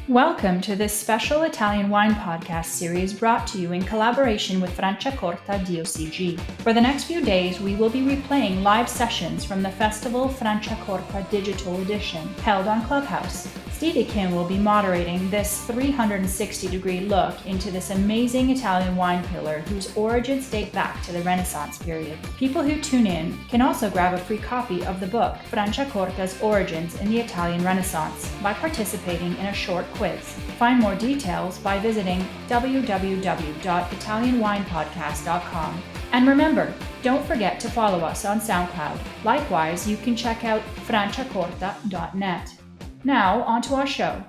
Welcome to this special Italian wine podcast series brought to you in collaboration with Franciacorta DOCG. For the next few days, we will be replaying live sessions from the festival Franciacorta Digital Edition, held on Clubhouse. Stevie Kim will be moderating this 360-degree look into this amazing Italian wine pillar whose origins date back to the Renaissance period. People who tune in can also grab a free copy of the book Franciacorta's Origins in the Italian Renaissance by participating in a short quiz. Find more details by visiting www.italianwinepodcast.com. And remember, don't forget to follow us on SoundCloud. Likewise, you can check out franciacorta.net. Now, on to our show.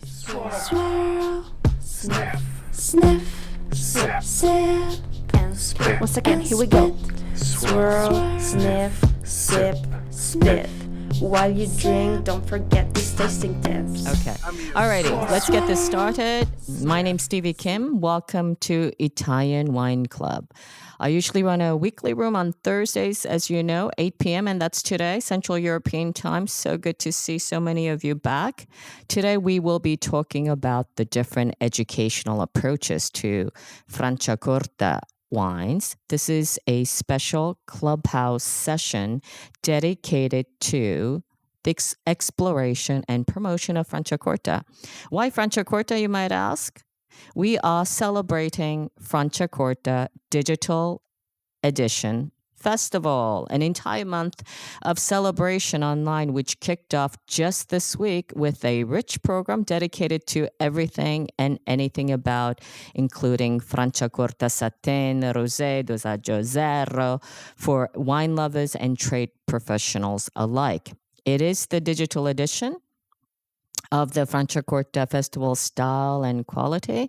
Swirl, sniff, sniff, sip, sip, and spit. Once again, here we go. Swirl, sniff, sip, spit. While you drink, don't forget these tasting tips. Okay. Alrighty, let's get this started. My name's Stevie Kim. Welcome to Italian Wine Club. I usually run a weekly room on Thursdays, as you know, 8 p.m., and that's today, Central European time. So good to see so many of you back. Today, we will be talking about the different educational approaches to Franciacorta wines. This is a special clubhouse session dedicated to the exploration and promotion of Franciacorta. Why Franciacorta, you might ask? We are celebrating Franciacorta Digital Edition Festival, an entire month of celebration online, which kicked off just this week with a rich program dedicated to everything and anything about, including Franciacorta Satin, Rosé, Dosaggio Zero, for wine lovers and trade professionals alike. It is the digital edition of the Franciacorta Festival style and quality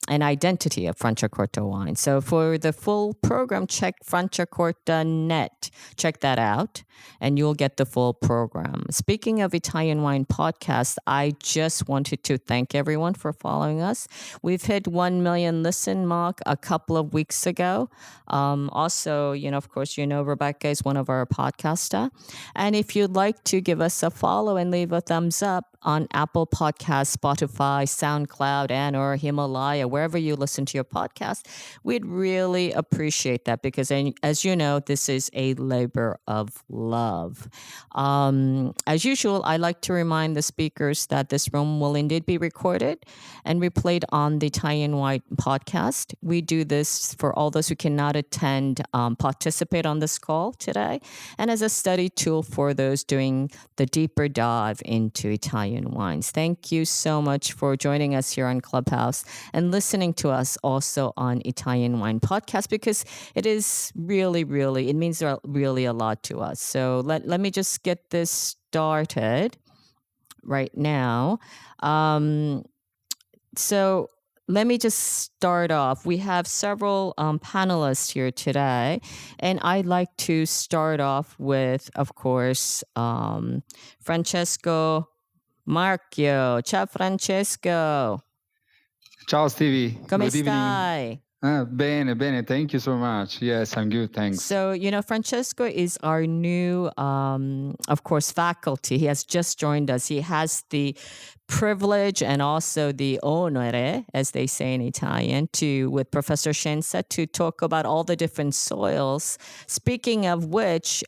and identity of Franciacorta wine. So for the full program, check Franciacorta.net. Check that out, and you'll get the full program. Speaking of Italian Wine Podcast, I just wanted to thank everyone for following us. We've hit 1 million listen mark a couple of weeks ago. Also, of course, Rebecca is one of our podcaster. And if you'd like to give us a follow and leave a thumbs up on Apple Podcasts, Spotify, SoundCloud, and or Himalaya, wherever you listen to your podcast, we'd really appreciate that because, as you know, this is a labor of love. As usual, I like to remind the speakers that this room will indeed be recorded and replayed on the Italian Wine Podcast. We do this for all those who cannot attend, participate on this call today, and as a study tool for those doing the deeper dive into Italian wines. Thank you so much for joining us here on Clubhouse and listening to us also on Italian Wine Podcast because it is really, it means really a lot to us. So let me just get this started right now. So let me just start off. We have several panelists here today, and I'd like to start off with, of course, Francesco Marchio. Ciao Francesco. Ciao Stevie. Come Good stai? Bene. Thank you so much. Yes, I'm good. Thanks. So, Francesco is our new, of course, faculty. He has just joined us. He has the privilege and also the onore, as they say in Italian, with Professor Scienza to talk about all the different soils. Speaking of which,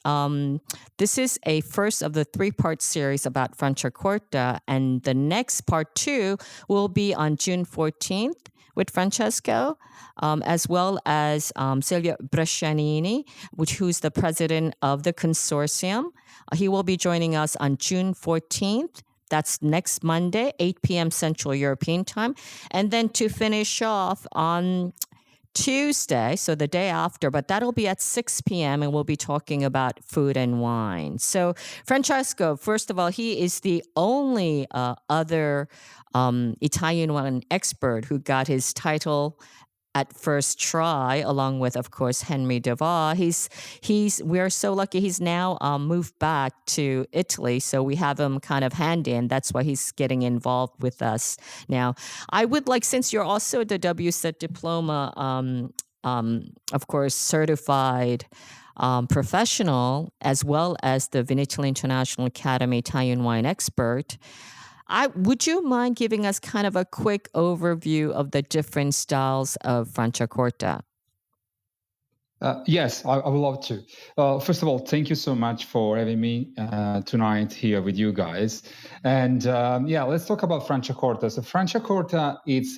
this is a first of the 3-part series about Franciacorta, and the next part 2 will be on June 14th. With Francesco, as well as Silvia Brescianini, who's the president of the consortium. He will be joining us on June 14th. That's next Monday, 8 p.m. Central European time. And then to finish off on Tuesday, so the day after, but that'll be at 6 p.m. and we'll be talking about food and wine. So Francesco, first of all, he is the only other Italian wine expert who got his title at first try, along with, of course, Henry Devar. We're so lucky he's now moved back to Italy, so we have him kind of handy, and that's why he's getting involved with us now. I would like, since you're also the WSET diploma, of course, certified professional, as well as the Vinitaly International Academy Italian wine expert. Would you mind giving us kind of a quick overview of the different styles of Franciacorta? Yes, I would love to. First of all, thank you so much for having me tonight here with you guys. And let's talk about Franciacorta. So Franciacorta, it's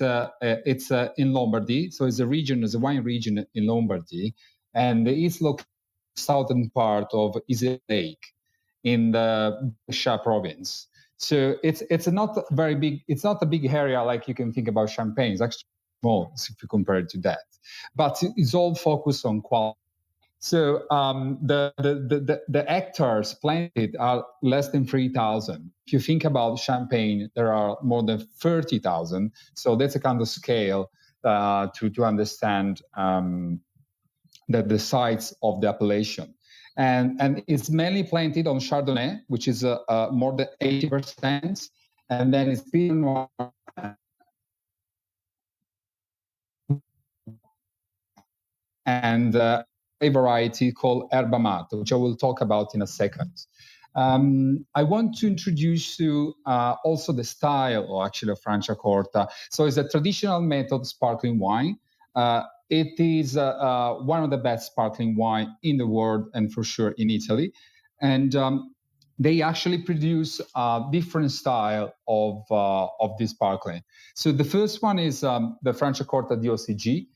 in Lombardy. So it's a wine region in Lombardy, and it's located in the southern part of Isle Lake in the Brescia province. So it's not very big. It's not a big area like you can think about Champagne. It's actually small if you compare it to that, but it's all focused on quality. So the hectares planted are less than 3,000. If you think about Champagne, there are more than 30,000. So that's a kind of scale to understand the size of the appellation. And it's mainly planted on Chardonnay, which is more than 80%, and then it's Pinot Noir and a variety called Erba Mate, which I will talk about in a second. I want to introduce you also the style, actually, of Franciacorta. So it's a traditional method sparkling wine. It is one of the best sparkling wine in the world, and for sure in Italy. And they actually produce a different style of this sparkling. So the first one is the Franciacorta DOCG,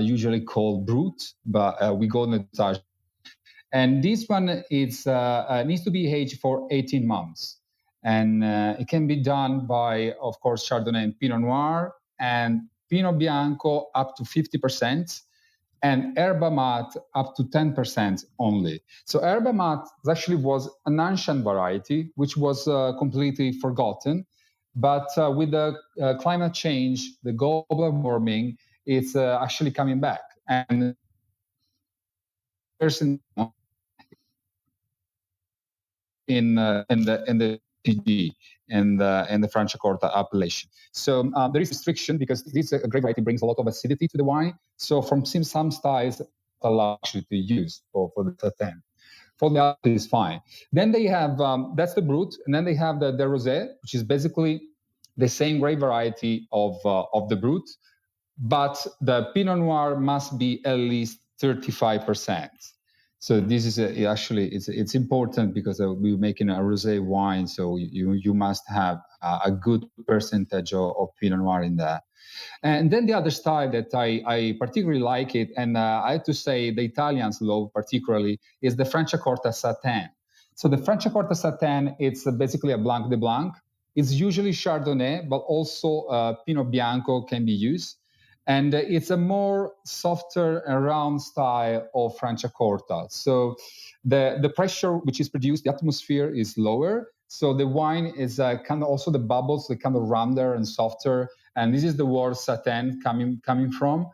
usually called Brut, but we go in the touch. And this one needs to be aged for 18 months. And it can be done by, of course, Chardonnay and Pinot Noir, and Pinot Bianco up to 50%, and Erba Mate up to 10% only. So Erba Mate actually was an ancient variety, which was completely forgotten. But with the climate change, the global warming, it's actually coming back. And person in the TG and the Franciacorta appellation. So there is restriction because this grape variety brings a lot of acidity to the wine. So from some styles, allow actually to use for the Satin. For the other is fine. Then they have that's the Brut, and then they have the Rosé, which is basically the same grape variety of the Brut, but the Pinot Noir must be at least 35%. So this is actually it's important because we're making a rosé wine, so you must have a good percentage of Pinot Noir in there. And then the other style that I particularly like it, and I have to say the Italians love particularly, is the Franciacorta Satin. So the Franciacorta Satin, it's basically a Blanc de Blanc. It's usually Chardonnay, but also Pinot Bianco can be used. And it's a more softer and round style of Franciacorta. So the pressure which is produced, the atmosphere is lower. So the wine is kind of also the bubbles, the kind of rounder and softer. And this is the word satin coming from.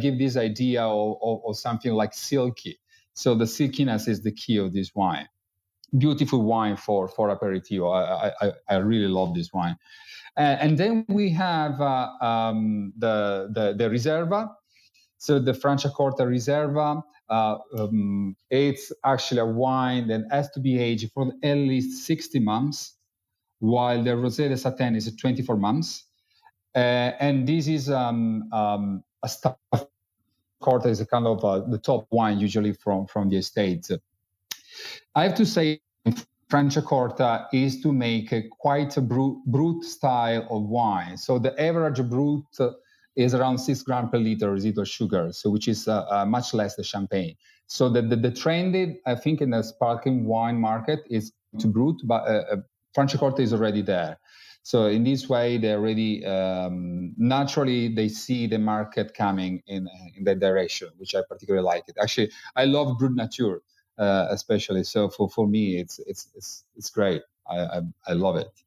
Give this idea of something like silky. So the silkiness is the key of this wine. Beautiful wine for aperitivo. I really love this wine. And then we have the Riserva. So the Franciacorta Riserva, it's actually a wine that has to be aged for at least 60 months, while the Rosé de Satin is 24 months. And this is a style of Corta is a kind of the top wine usually from the estate. I have to say, Franciacorta is to make quite a brut style of wine. So the average brut is around 6 grams per liter residual sugar, so which is much less than champagne. So the trend, I think, in the sparkling wine market is to brut, but Franciacorta is already there. So in this way, they already naturally they see the market coming in that direction, which I particularly like it. Actually, I love Brut Nature. Especially. So for me, it's great. I love it.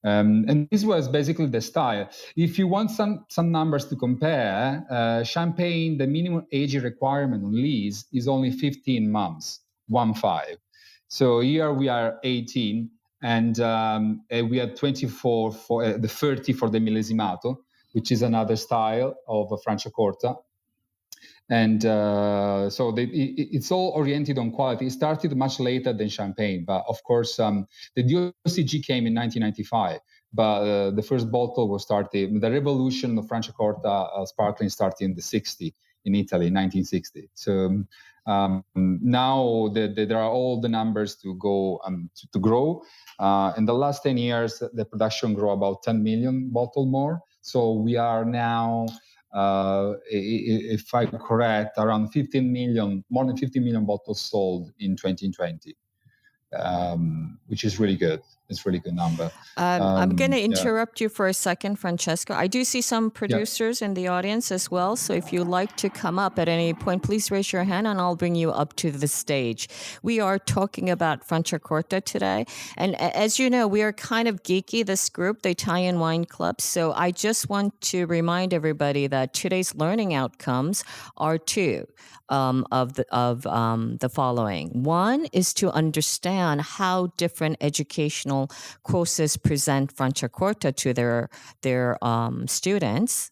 And this was basically the style. If you want some numbers to compare, Champagne, the minimum age requirement on lease is only 15 months, 15. So here we are 18, and we are 24 for the 30 for the Millesimato, which is another style of Franciacorta. And so it's all oriented on quality. It started much later than champagne, but of course, the DOCG came in 1995. But the first bottle was started. The revolution of Franciacorta sparkling started in the 60s in Italy, 1960. So now there are all the numbers to go to grow. In the last 10 years, the production grew about 10 million bottle more. So we are now, if I'm correct, around 15 million, more than 15 million bottles sold in 2020, which is really good. It's a really good number. I'm going to interrupt you for a second, Francesco. I do see some Yeah. producers in the audience as well. So if you'd like to come up at any point, please raise your hand and I'll bring you up to the stage. We are talking about Franciacorta today. And as you know, we are kind of geeky, this group, the Italian Wine Club. So I just want to remind everybody that today's learning outcomes are two of the following. One is to understand how different educational courses present Franciacorta to their students.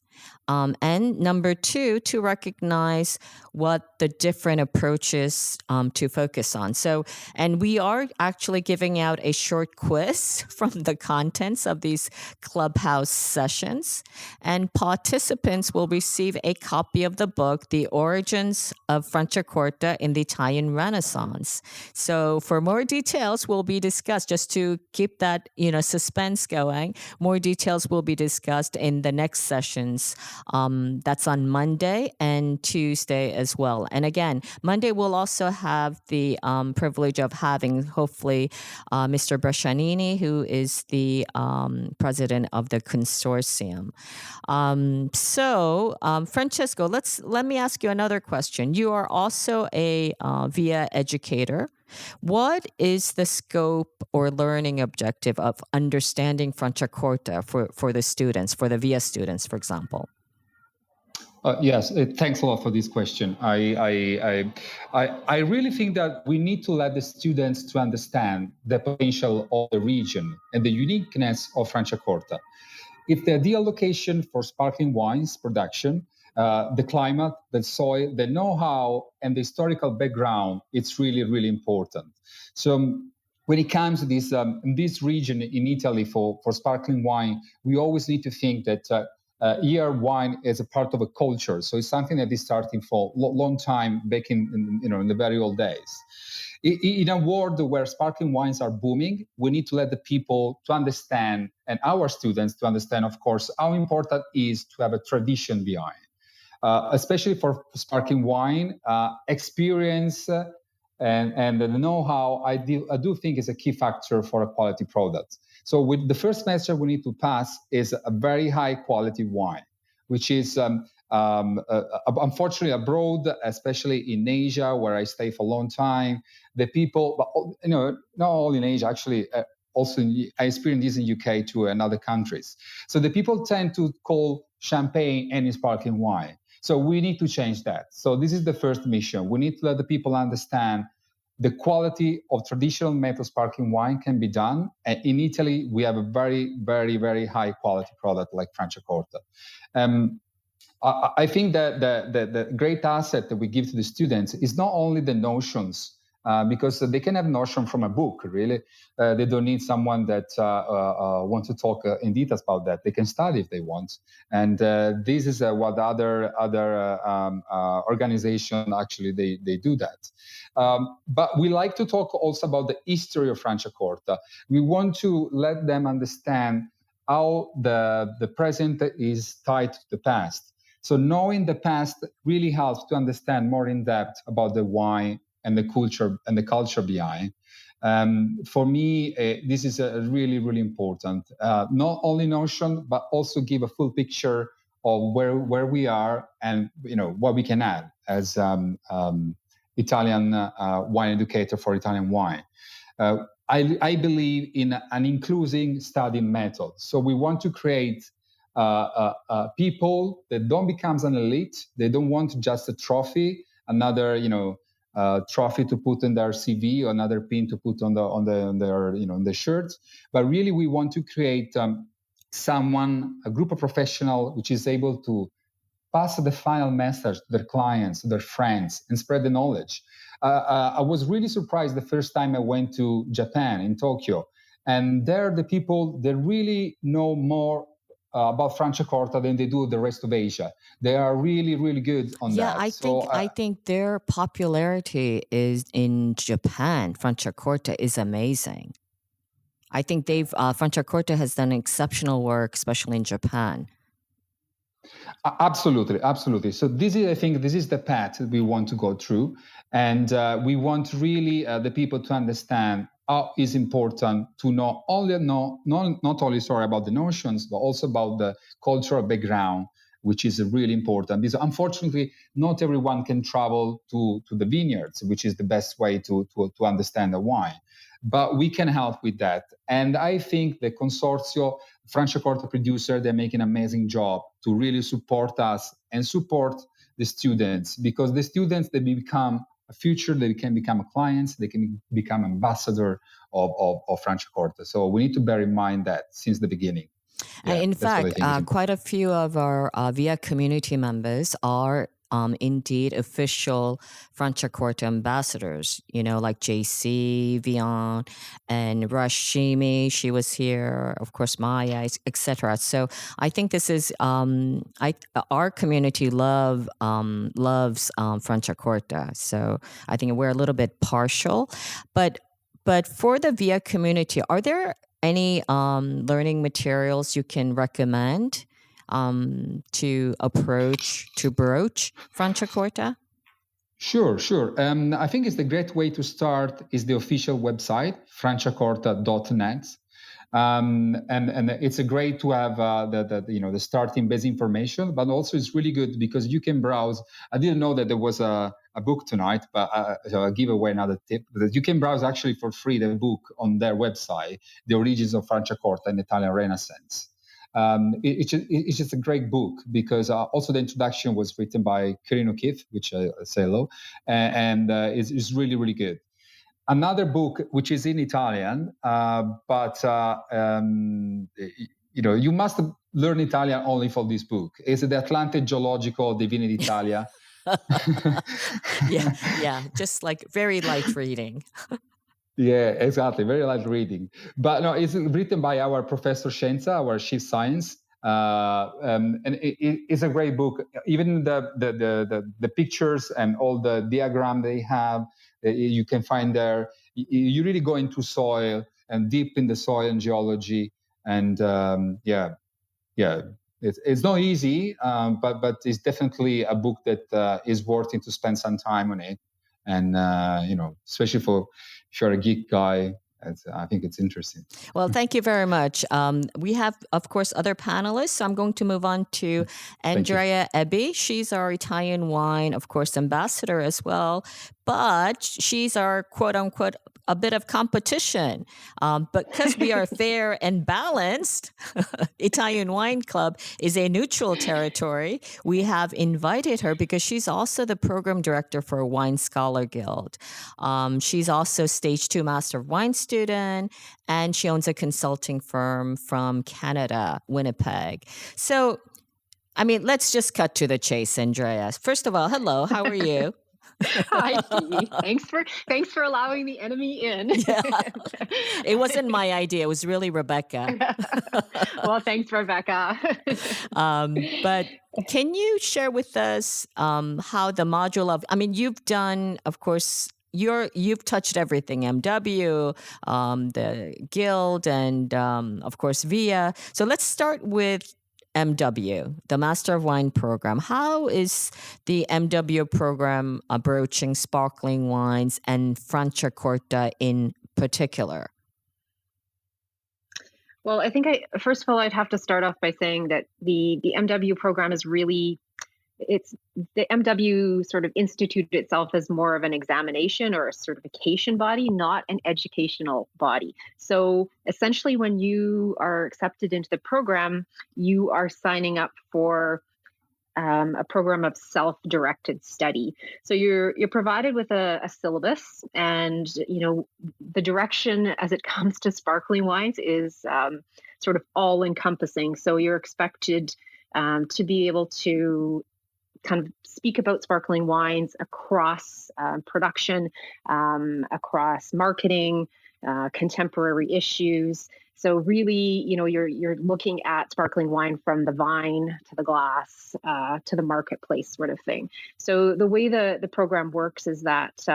And number two, to recognize what the different approaches to focus on. So, and we are actually giving out a short quiz from the contents of these clubhouse sessions. And participants will receive a copy of the book, The Origins of Franciacorta in the Italian Renaissance. So for more details will be discussed, just to keep that, suspense going. More details will be discussed in the next sessions. That's on Monday and Tuesday as well. And again, Monday we'll also have the privilege of having, hopefully, Mr. Brescianini, who is the president of the consortium. Francesco, let me ask you another question. You are also a VIA educator. What is the scope or learning objective of understanding Franciacorta for the students, for the VIA students, for example? Yes, thanks a lot for this question. I really think that we need to let the students to understand the potential of the region and the uniqueness of Franciacorta. It's the ideal location for sparkling wines production. The climate, the soil, the know-how, and the historical background, it's really, really important. So when it comes to this, in this region in Italy for sparkling wine, we always need to think that here wine is a part of a culture. So it's something that is starting for a long time back in the very old days. In a world where sparkling wines are booming, we need to let the people to understand, and our students to understand, of course, how important it is to have a tradition behind. Especially for sparkling wine, experience and the know-how, I do think is a key factor for a quality product. So with the first message we need to pass is a very high quality wine, which is unfortunately abroad, especially in Asia, where I stay for a long time, the people, not only in Asia, actually, also I experienced this in UK too and other countries. So the people tend to call champagne any sparkling wine. So we need to change that. So this is the first mission. We need to let the people understand the quality of traditional metal sparkling wine can be done. And in Italy, we have a very, very, very high quality product like Franciacorta. I think that the great asset that we give to the students is not only the notions, because they can have notion from a book, really. They don't need someone that wants to talk in details about that. They can study if they want. And this is what other organizations, actually, they do that. But we like to talk also about the history of Franciacorta. We want to let them understand how the present is tied to the past. So knowing the past really helps to understand more in depth about the wine and the culture behind. For me, this is really, really important. Not only notion, but also give a full picture of where we are and what we can add as Italian wine educator for Italian wine. I believe in an inclusive study method. So we want to create people that don't become an elite. They don't want just a trophy, another trophy to put in their CV or another pin to put on their shirts. But really, we want to create a group of professionals which is able to pass the final message to their clients, to their friends, and spread the knowledge. I was really surprised the first time I went to Japan, in Tokyo, and there the people, they really know more about Franciacorta than they do the rest of Asia. They are really, really good on Yeah, that. I think their popularity is in Japan. Franciacorta is amazing. I think Franciacorta has done exceptional work, especially in Japan. Absolutely, absolutely. So I think this is the path that we want to go through, and we want really the people to understand how it's important to not only about the notions, but also about the cultural background, which is really important. Because unfortunately, not everyone can travel to the vineyards, which is the best way to understand the wine. But we can help with that, and I think the Consorzio Franciacorta producer, they're making an amazing job to really support us and support the students, because the students, they become a future, they can become clients, they can become ambassador of Franciacorta. So we need to bear in mind that since the beginning. Yeah, in fact, quite a few of our VIA community members are indeed official Franciacorta ambassadors, like JC, Vian, and Rashimi. She was here, of course, Maya, etc. So I think this is, our community loves Franciacorta. So I think we're a little bit partial. But for the VIA community, are there any learning materials you can recommend to broach Franciacorta? Sure. I think it's the great way to start is the official website, franciacorta.net. And it's a great to have the starting base information, but also it's really good because you can browse. I didn't know that there was a book tonight, but I'll give away another tip that you can browse actually for free the book on their website, The Origins of Franciacorta in Italian Renaissance. It's just a great book because also the introduction was written by Corinne O'Keefe, which I say hello, and it's really, really good. Another book, which is in Italian, but you must learn Italian only for this book. It's the Atlante Geologico dei Vini d'Italia. yeah, just like very light reading. Yeah, exactly. Very light reading. But no, it's written by our Professor Scienza, our chief science. And it's a great book. Even the pictures and all the diagram they have, you can find there. You really go into soil and deep in the soil and geology. And it's not easy, but it's definitely a book that is worth it to spend some time on it. And especially if you're a geek guy, I think it's interesting. Well, thank you very much. We have, of course, other panelists. So I'm going to move on to Andrea Ebbi. She's our Italian wine, of course, ambassador as well. But she's our quote unquote a bit of competition. But because we are fair and balanced, Italian Wine Club is a neutral territory. We have invited her because she's also the program director for Wine Scholar Guild. She's also Stage 2 Master of Wine student, and she owns a consulting firm from Canada, Winnipeg. So, let's just cut to the chase, Andrea. First of all, hello, how are you? Hi, Stevie. Thanks for allowing the enemy in. Yeah. It wasn't my idea. It was really Rebecca. Well, thanks, Rebecca. But can you share with us how the module of, you've done, of course, you've touched everything, MW, the Guild, and of course, VIA. So let's start with MW, the Master of Wine program. How is the MW program approaching sparkling wines and Franciacorta in particular? Well, I think first of all, I'd have to start off by saying that the MW program is really, the MW sort of instituted itself as more of an examination or a certification body, not an educational body. So essentially, when you are accepted into the program, you are signing up for a program of self-directed study. So you're provided with a syllabus, and the direction as it comes to sparkling wines is sort of all-encompassing. So you're expected to be able to kind of speak about sparkling wines across production, across marketing, contemporary issues. So really, you're looking at sparkling wine from the vine to the glass to the marketplace sort of thing. So the way the program works is that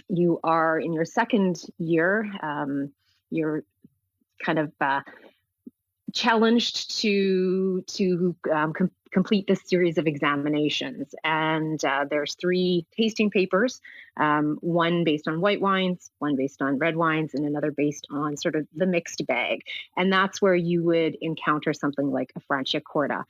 you are in your second year. You're kind of challenged to complete this series of examinations, and there's 3 tasting papers, one based on white wines, one based on red wines, and another based on sort of the mixed bag. And that's where you would encounter something like a Franciacorta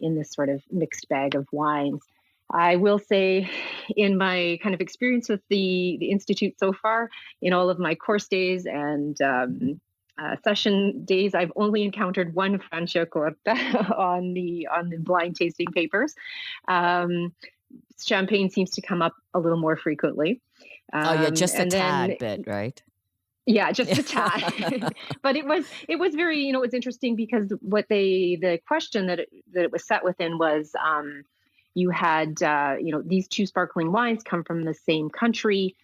in this sort of mixed bag of wines. I will say, in my kind of experience with the Institute so far, in all of my course days and session days, I've only encountered one Franciacorta on the blind tasting papers. Champagne seems to come up a little more frequently. Just a tad bit, right? Yeah, just a tad. But it was very, it was interesting because the question that it was set within was, you had, these 2 sparkling wines come from the same country.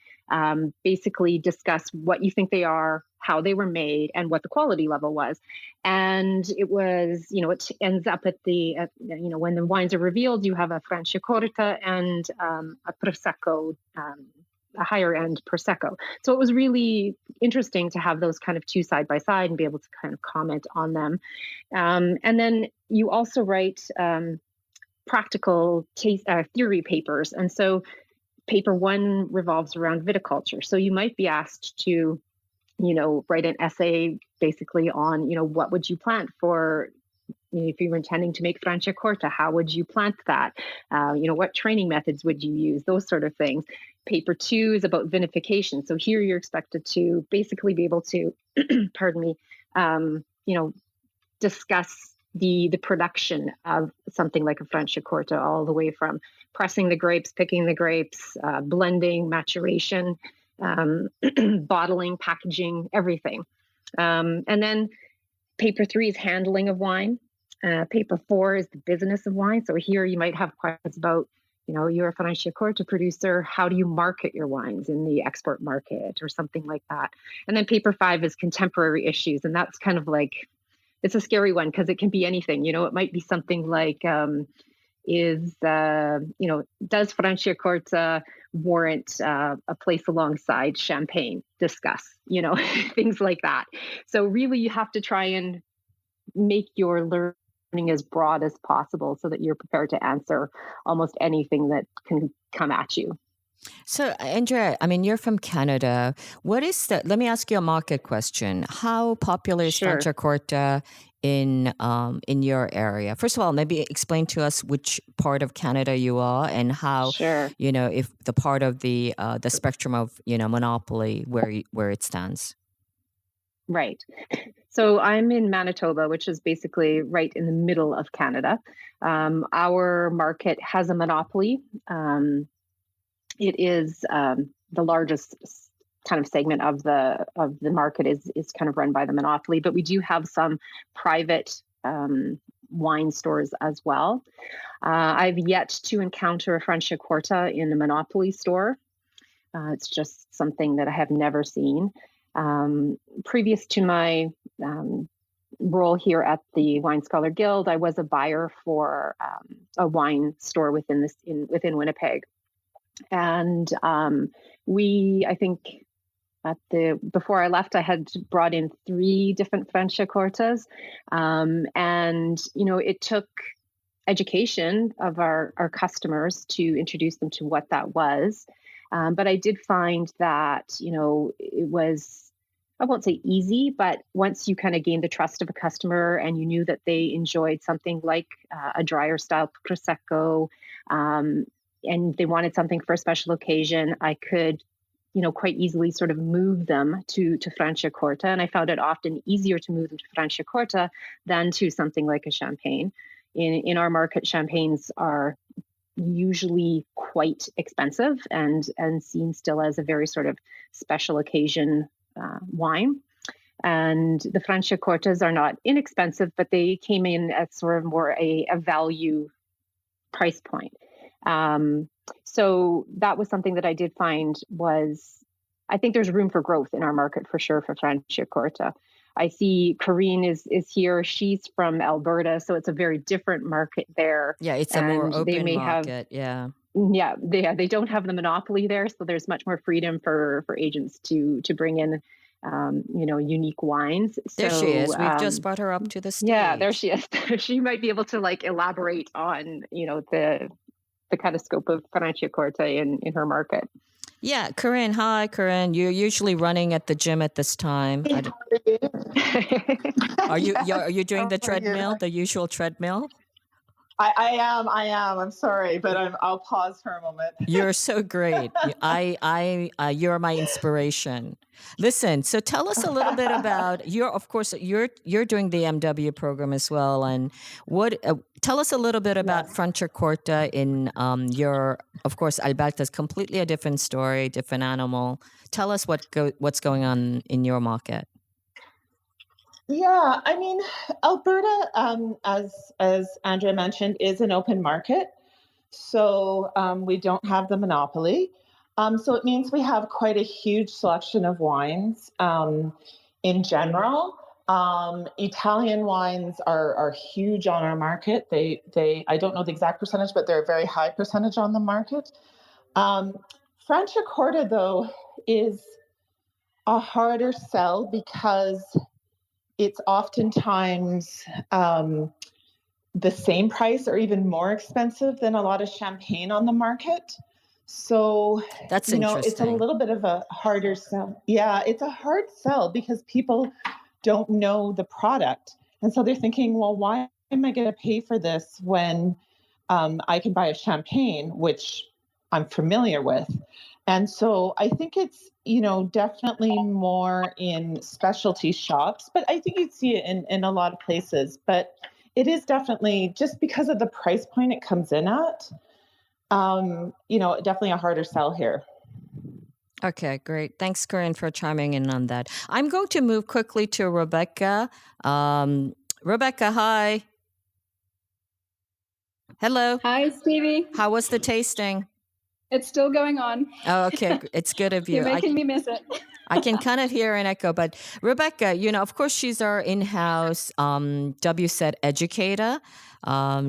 Basically discuss what you think they are, how they were made, and what the quality level was. And it was, it ends up at when the wines are revealed, you have a Franciacorta and a Prosecco, a higher end Prosecco. So it was really interesting to have those kind of 2 side by side and be able to kind of comment on them. And then you also write practical theory papers. And so paper 1 revolves around viticulture. So you might be asked to, write an essay basically on, what would you plant for, if you were intending to make Franciacorta, how would you plant that? What training methods would you use? Those sort of things. Paper 2 is about vinification. So here you're expected to basically be able to, pardon me, discuss the production of something like a Franciacorta, all the way from pressing the grapes, picking the grapes, blending, maturation, bottling, packaging, everything. And then paper 3 is handling of wine. Paper 4 is the business of wine. So here you might have questions about, you're a Franciacorta producer. How do you market your wines in the export market or something like that? And then paper 5 is contemporary issues. And that's kind of like, it's a scary one because it can be anything. It might be something like, does Franciacorta warrant a place alongside champagne? Discuss, things like that. So really you have to try and make your learning as broad as possible so that you're prepared to answer almost anything that can come at you. So, Andrea, you're from Canada. Let me ask you a market question. How popular is Sure. Franciacorta in your area? First of all, maybe explain to us which part of Canada you are and how, Sure. if the part of the spectrum of, monopoly where it stands. Right. So I'm in Manitoba, which is basically right in the middle of Canada. Our market has a monopoly. It is the largest kind of segment of the market is kind of run by the monopoly, but we do have some private wine stores as well. I've yet to encounter a Franciacorta in the monopoly store. It's just something that I have never seen. Previous to my role here at the Wine Scholar Guild, I was a buyer for a wine store within Winnipeg. And I think before I left, I had brought in 3 different Franciacortas. And, it took education of our customers to introduce them to what that was. But I did find that, it was, I won't say easy, but once you kind of gained the trust of a customer and you knew that they enjoyed something like a drier style Prosecco, and they wanted something for a special occasion, I could, quite easily sort of move them to Franciacorta. And I found it often easier to move them to Franciacorta than to something like a champagne. In our market, champagnes are usually quite expensive and seen still as a very sort of special occasion wine. And the Franciacortas are not inexpensive, but they came in at sort of more a value price point. So that was something that I did find was, I think there's room for growth in our market for sure for Franciacorta. I see Corinne is here. She's from Alberta, so it's a very different market there. Yeah, it's a more open market. They don't have the monopoly there, so there's much more freedom for agents to bring in unique wines. There she is. We've just brought her up to the stage. Yeah, there she is. She might be able to like elaborate on the kind of scope of Franciacorta in her market. Yeah, Corinne. Hi, Corinne. You're usually running at the gym at this time. Are you doing the treadmill, the usual treadmill? I am. I'm sorry, but I'll pause for a moment. You're so great. You're my inspiration. Listen, so tell us a little bit about you're doing the MW program as well, and tell us a little bit about Franciacorta in of course, Alberta is completely a different story, different animal. Tell us what's going on in your market. Yeah, I mean, Alberta, as Andrea mentioned, is an open market. So we don't have the monopoly. So it means we have quite a huge selection of wines in general. Italian wines are huge on our market. They I don't know the exact percentage, but they're a very high percentage on the market. Franciacorta, though, is a harder sell because it's oftentimes the same price or even more expensive than a lot of champagne on the market. So that's interesting. It's a little bit of a harder sell. Yeah, it's a hard sell because people don't know the product. And so they're thinking, well, why am I going to pay for this when I can buy a champagne, which I'm familiar with? And so I think it's, definitely more in specialty shops, but I think you'd see it in a lot of places. But it is definitely, just because of the price point it comes in at, definitely a harder sell here. Okay, great. Thanks, Corinne, for chiming in on that. I'm going to move quickly to Rebecca. Rebecca, hi. Hello. Hi, Stevie. How was the tasting? It's still going on. Oh, okay. It's good of you. You're making me miss it. I can kind of hear an echo, but Rebecca, of course, she's our in-house WSET educator.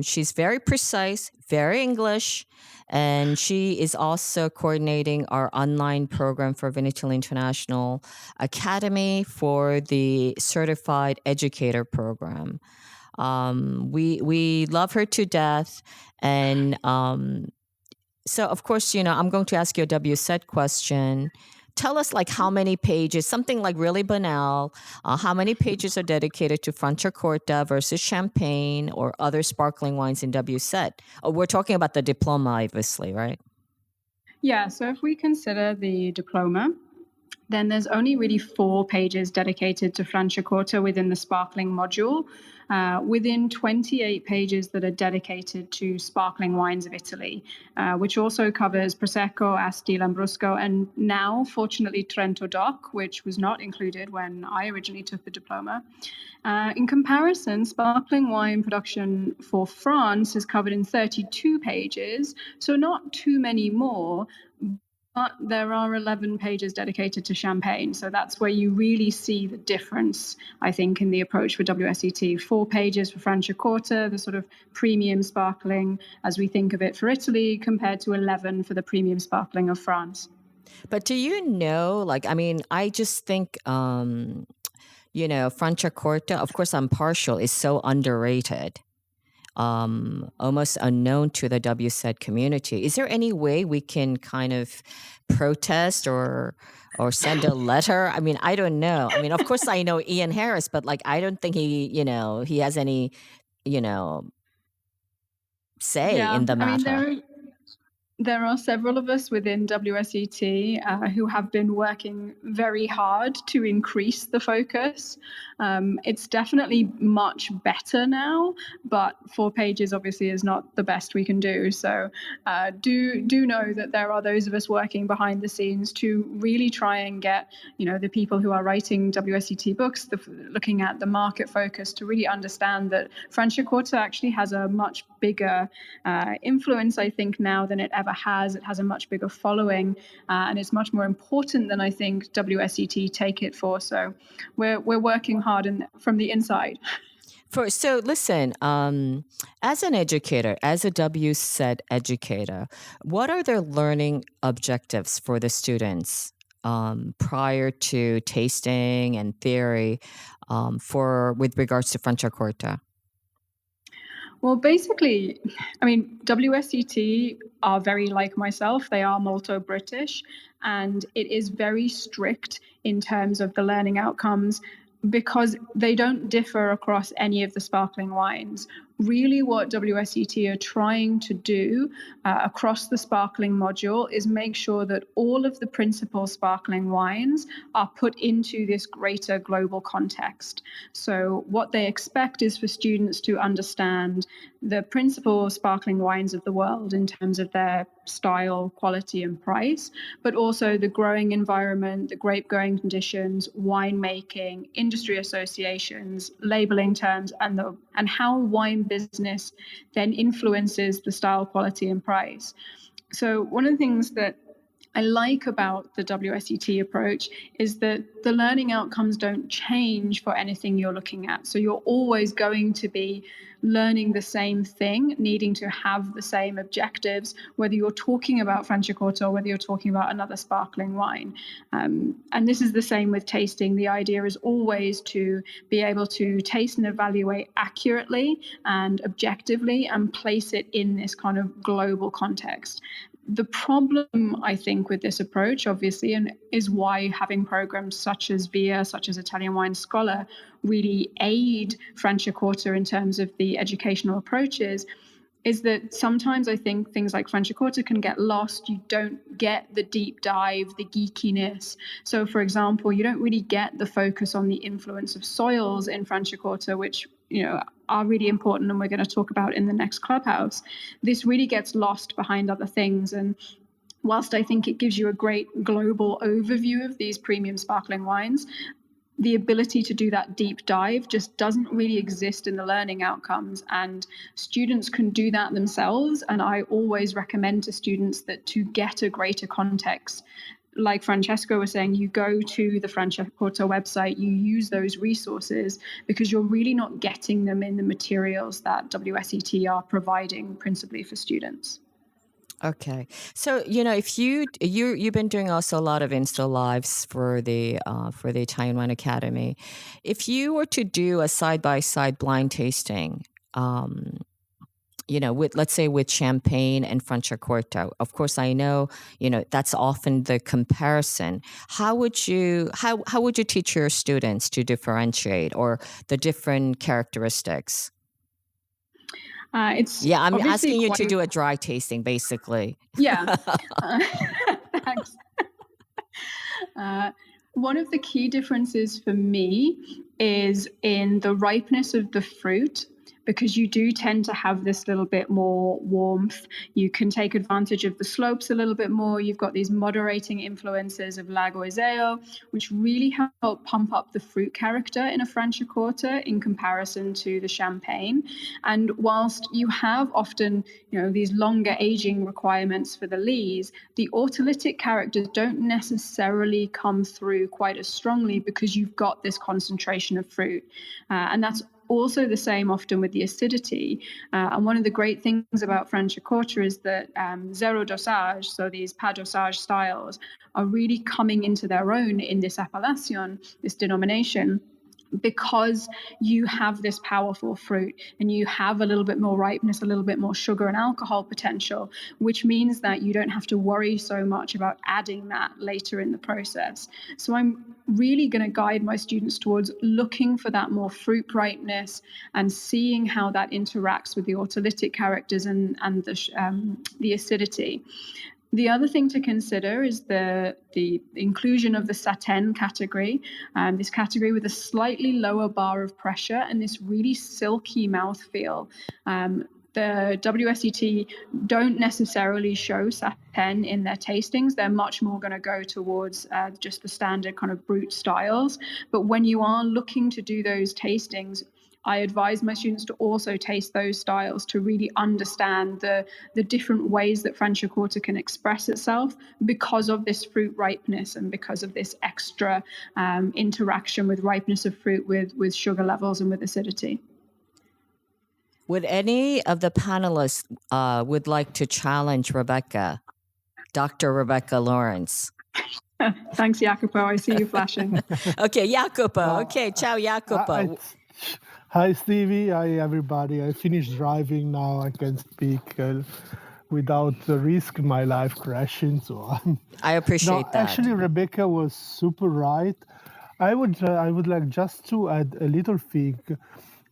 She's very precise, very English, and she is also coordinating our online program for Vinitaly International Academy for the Certified Educator program. We love her to death, and so, of course, I'm going to ask you a WSET question. Tell us, how many pages, something like really banal, how many pages are dedicated to Franciacorta versus Champagne or other sparkling wines in WSET? Oh, we're talking about the diploma, obviously, right? Yeah, so if we consider the diploma, then there's only really 4 pages dedicated to Franciacorta within the sparkling module, within 28 pages that are dedicated to sparkling wines of Italy, which also covers Prosecco, Asti, Lambrusco, and now, fortunately, Trento DOC, which was not included when I originally took the diploma. In comparison, sparkling wine production for France is covered in 32 pages, so not too many more. But there are 11 pages dedicated to champagne. So that's where you really see the difference, I think, in the approach for WSET. 4 pages for Franciacorta, the sort of premium sparkling as we think of it for Italy, compared to 11 for the premium sparkling of France. But do you know, I just think, Franciacorta, of course, I'm partial, is so underrated. Almost unknown to the WSET community. Is there any way we can kind of protest or send a letter? I mean, I don't know. I mean, of course I know Ian Harris, but I don't think he has any, say in the matter. There are several of us within WSET who have been working very hard to increase the focus. It's definitely much better now, but 4 pages obviously is not the best we can do. So do know that there are those of us working behind the scenes to really try and get, the people who are writing WSET books, looking at the market focus, to really understand that Franciacorta actually has a much bigger influence, I think, now than it ever has. It has a much bigger following, and it's much more important than I think WSET take it for. So we're working hard from the inside. So listen, as an educator, as a WSET educator, what are their learning objectives for the students prior to tasting and theory with regards to Franciacorta? Well, basically, WSET are very like myself. They are Malto-British, and it is very strict in terms of the learning outcomes because they don't differ across any of the sparkling wines. Really, what WSET are trying to do across the sparkling module is make sure that all of the principal sparkling wines are put into this greater global context. So what they expect is for students to understand the principal sparkling wines of the world in terms of their style, quality, and price, but also the growing environment, the grape growing conditions, winemaking, industry associations, labeling terms, and how wine business then influences the style, quality, and price. So one of the things that I like about the WSET approach is that the learning outcomes don't change for anything you're looking at. So you're always going to be learning the same thing, needing to have the same objectives, whether you're talking about Franciacorta or whether you're talking about another sparkling wine. And this is the same with tasting. The idea is always to be able to taste and evaluate accurately and objectively and place it in this kind of global context. The problem, I think, with this approach, obviously, and is why having programs such as VIA, such as Italian Wine Scholar, really aid Franciacorta in terms of the educational approaches, is that sometimes I think things like Franciacorta can get lost. You don't get the deep dive, the geekiness. So, for example, you don't really get the focus on the influence of soils in Franciacorta, which are really important and we're going to talk about in the next clubhouse. This really gets lost behind other things. And whilst I think it gives you a great global overview of these premium sparkling wines, the ability to do that deep dive just doesn't really exist in the learning outcomes, and students can do that themselves. And I always recommend to students that to get a greater context, like Francesco was saying, you go to the Franciacorta website, you use those resources because you're really not getting them in the materials that WSET are providing principally for students. Okay, so if you've been doing also a lot of Insta lives for the Italian Wine Academy, if you were to do a side-by-side blind tasting, with, let's say, with champagne and Franciacorta, of course, I know, that's often the comparison. How would you teach your students to differentiate or the different characteristics? I'm asking you to do a dry tasting, basically. Yeah. Thanks. One of the key differences for me is in the ripeness of the fruit, because you do tend to have this little bit more warmth. You can take advantage of the slopes a little bit more. You've got these moderating influences of Lago Iseo, which really help pump up the fruit character in a Franciacorta in comparison to the champagne. And whilst you have often, these longer aging requirements for the lees, the autolytic characters don't necessarily come through quite as strongly because you've got this concentration of fruit. And that's also the same often with the acidity. And one of the great things about Franciacorta is that zero dosage, so these pas dosage styles, are really coming into their own in this appellation, this denomination, because you have this powerful fruit and you have a little bit more ripeness, a little bit more sugar and alcohol potential, which means that you don't have to worry so much about adding that later in the process. So I'm really going to guide my students towards looking for that more fruit ripeness and seeing how that interacts with the autolytic characters and the acidity. The other thing to consider is the inclusion of the satin category, this category with a slightly lower bar of pressure and this really silky mouthfeel. The WSET don't necessarily show satin in their tastings. They're much more going to go towards just the standard kind of brut styles. But when you are looking to do those tastings, I advise my students to also taste those styles to really understand the different ways that Franciacorta can express itself because of this fruit ripeness and because of this extra interaction with ripeness of fruit with sugar levels and with acidity. Would any of the panelists would like to challenge Rebecca, Dr. Rebecca Lawrence? Thanks, Jacopo. I see you flashing. Okay, Jacopo. Okay, ciao, Jacopo. Hi, Stevie. Hi, everybody. I finished driving now. I can speak without risk my life crashing. So I appreciate that. Actually, Rebecca was super right. I would like just to add a little thing.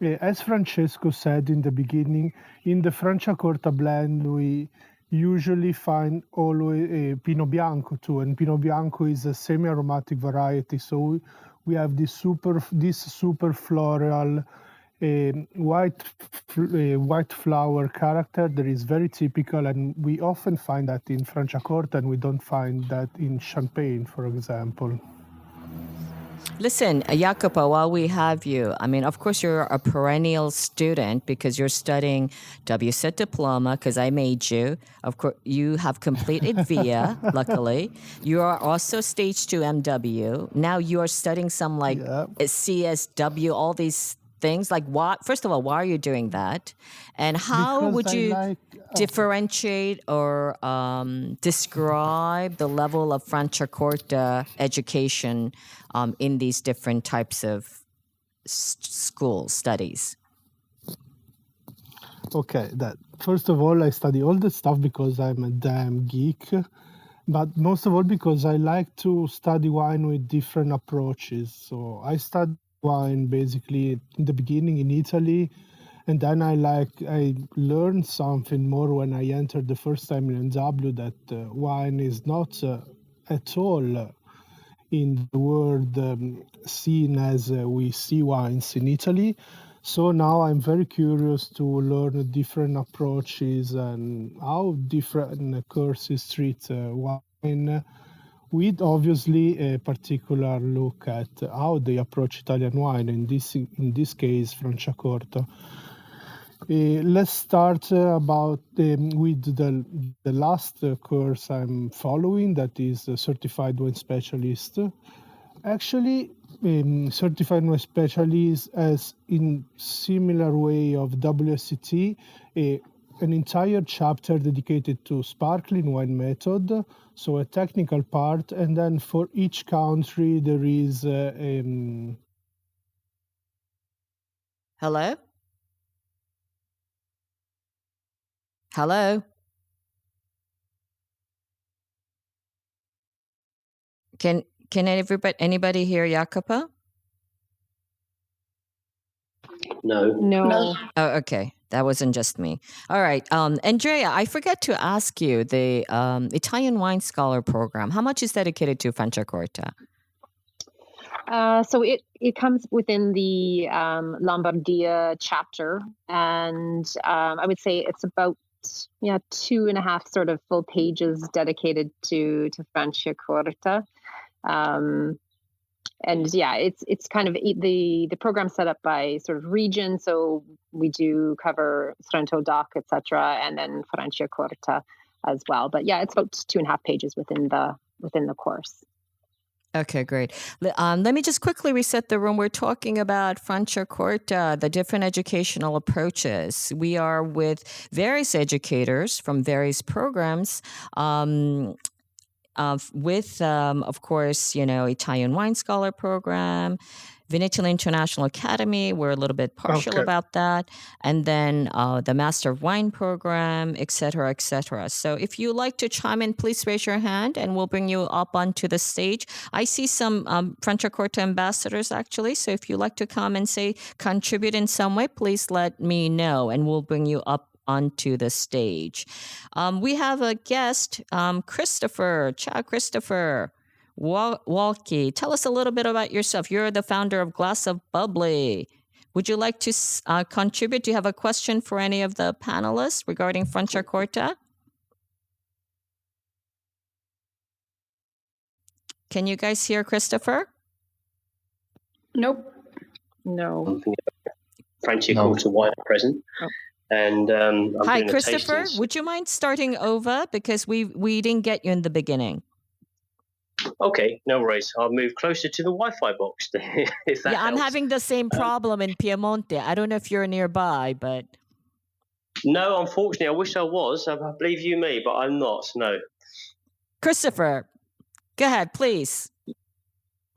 As Francesco said in the beginning, in the Franciacorta blend, we usually find always Pinot Bianco too, and Pinot Bianco is a semi-aromatic variety. So we have this super floral white flower character that is very typical, and we often find that in Franciacorta, and we don't find that in Champagne, for example. Listen, Jacopo, while we have you, I mean, of course, you're a perennial student because you're studying WSET diploma because I made you. Of course, you have completed VIA, luckily. You are also stage 2 MW. Now you are studying some CSW, all these things. Like, what? First of all, why are you doing that? And how would you differentiate or describe the level of Franciacorta education in these different types of school studies? Okay, first of all, I study all the stuff because I'm a damn geek, but most of all because I like to study wine with different approaches. So I studied wine basically in the beginning in Italy, and then I learned something more when I entered the first time in NW that wine is not at all in the world seen as we see wines in Italy. So now I'm very curious to learn different approaches and how different courses treat wine, with obviously a particular look at how they approach Italian wine, in this case Franciacorta. Let's start with the last course I'm following, that is Certified Wine Specialist. Actually, Certified Wine Specialist as in similar way of WSET, an entire chapter dedicated to sparkling wine method, so a technical part, and then for each country there is Hello? Hello? Can anybody hear Jacopo? No. Oh, okay. That wasn't just me. All right. Andrea, I forgot to ask you, the Italian Wine Scholar Program, how much is dedicated to Franciacorta? So it comes within the Lombardia chapter, and I would say it's about 2.5 sort of full pages dedicated to Franciacorta. And yeah, it's kind of the program set up by sort of region. So we do cover Trento, Doc, etc., and then Franciacorta as well. But yeah, it's about 2.5 pages within the course. Okay, great. Let me just quickly reset the room. We're talking about Franciacorta, the different educational approaches. We are with various educators from various programs. with, of course, Italian Wine Scholar Program, Vinitaly International Academy. We're a little bit partial about that. And then the Master of Wine Program, et cetera, et cetera. So if you like to chime in, please raise your hand and we'll bring you up onto the stage. I see some Franciacorta ambassadors, actually. So if you'd like to come and contribute in some way, please let me know and we'll bring you up onto the stage. We have a guest, Christopher. Ciao, Christopher. Walkie, tell us a little bit about yourself. You're the founder of Glass of Bubbly. Would you like to contribute? Do you have a question for any of the panelists regarding Franciacorta? Can you guys hear Christopher? Nope. No. Franciacorta wine at present. Oh. And hi, Christopher. Would you mind starting over because we didn't get you in the beginning? Okay, no worries. I'll move closer to the Wi-Fi box if that helps. I'm having the same problem in Piemonte. I don't know if you're nearby, but no, unfortunately, I wish I was. I believe you may, but I'm not. No. Christopher, go ahead, please.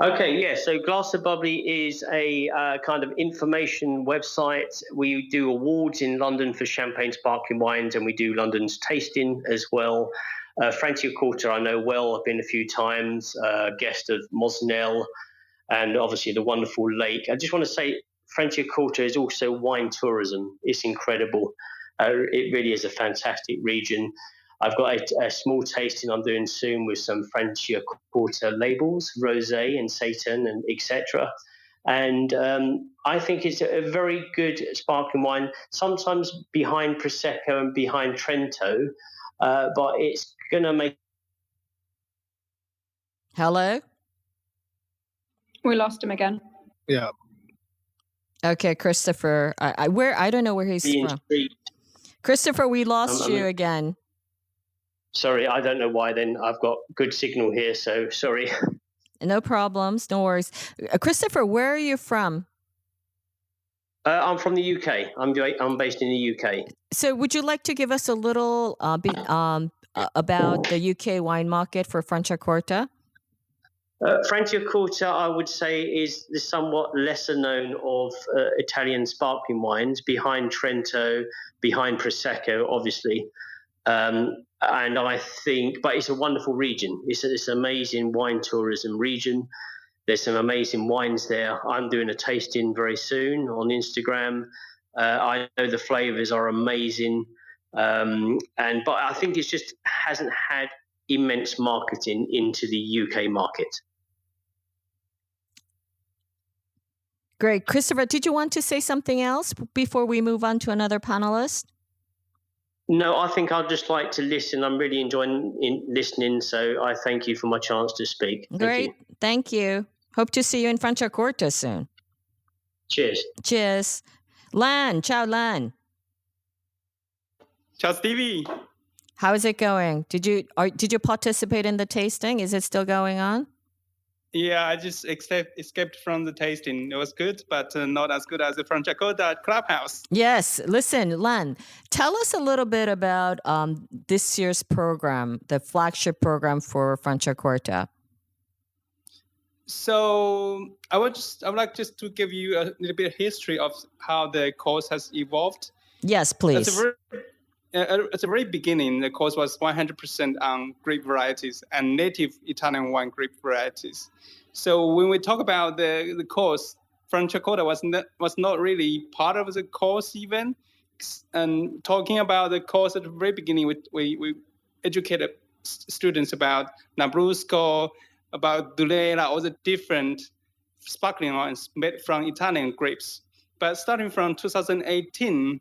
Okay, yeah. So Glass of Bubbly is a kind of information website. We do awards in London for champagne sparkling wines, and we do London's tasting as well. Franciacorta I know well. I've been a few times, guest of Mosnell, and obviously the wonderful lake. I just want to say Franciacorta is also wine tourism. It's incredible. It really is a fantastic region. I've got a small tasting I'm doing soon with some Franciacorta labels, Rosé and Satan and etc. And I think it's a very good sparkling wine, sometimes behind Prosecco and behind Trento, but it's going to make... Hello? We lost him again. Yeah. Okay, Christopher. I don't know where he's from. Christopher, we lost you again. Sorry, I don't know why then. I've got good signal here, so sorry. No problems, no worries. Christopher, where are you from? I'm from the UK. I'm based in the UK. So would you like to give us a little about the UK wine market for Franciacorta? Franciacorta, I would say, is the somewhat lesser known of Italian sparkling wines, behind Trento, behind Prosecco, obviously. And I think, but it's a wonderful region. It's an amazing wine tourism region. There's some amazing wines there. I'm doing a tasting very soon on Instagram. I know the flavors are amazing. But I think it just hasn't had immense marketing into the UK market. Great. Christopher, did you want to say something else before we move on to another panelist? No, I think I'd just like to listen. I'm really enjoying listening, so I thank you for my chance to speak. Great. Thank you. Hope to see you in Franciacorta soon. Cheers. Cheers. Lan, ciao Lan. Ciao Stevie. How is it going? Did you participate in the tasting? Is it still going on? Yeah, I just escaped from the tasting. It was good, but not as good as the Franciacorta Clubhouse. Yes. Listen, Lan, tell us a little bit about this year's program, the flagship program for Franciacorta. So I would like just to give you a little bit of history of how the course has evolved. Yes, please. At the very beginning, the course was 100% on grape varieties and native Italian wine grape varieties. So when we talk about the course, Franciacorta was not really part of the course even. And talking about the course at the very beginning, we educated students about Lambrusco, about Durera, all the different sparkling wines made from Italian grapes. But starting from 2018,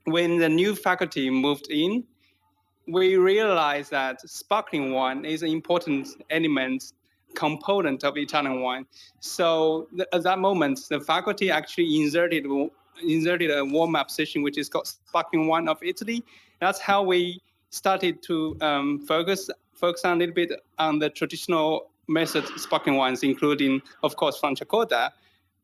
when the new faculty moved in, we realized that sparkling wine is an important element, component of Italian wine. So at that moment, the faculty actually inserted a warm-up session, which is called Sparkling Wine of Italy. That's how we started to focus on a little bit on the traditional method sparkling wines, including, of course, Franciacorta.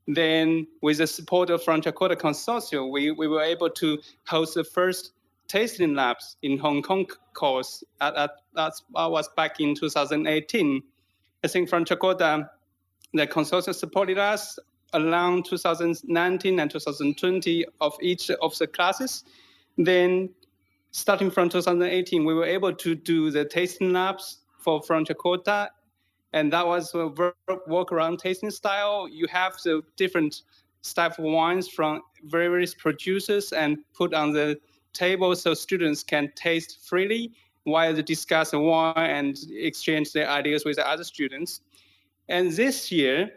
Then, with the support of Franciacorta Consortium, we were able to host the first tasting labs in Hong Kong course. That was back in 2018. I think Franciacorta, the consortium supported us around 2019 and 2020 of each of the classes. Then starting from 2018, we were able to do the tasting labs for Franciacorta, and that was a work-around tasting style. You have the different type of wines from various producers and put on the table so students can taste freely while they discuss the wine and exchange their ideas with the other students. And this year,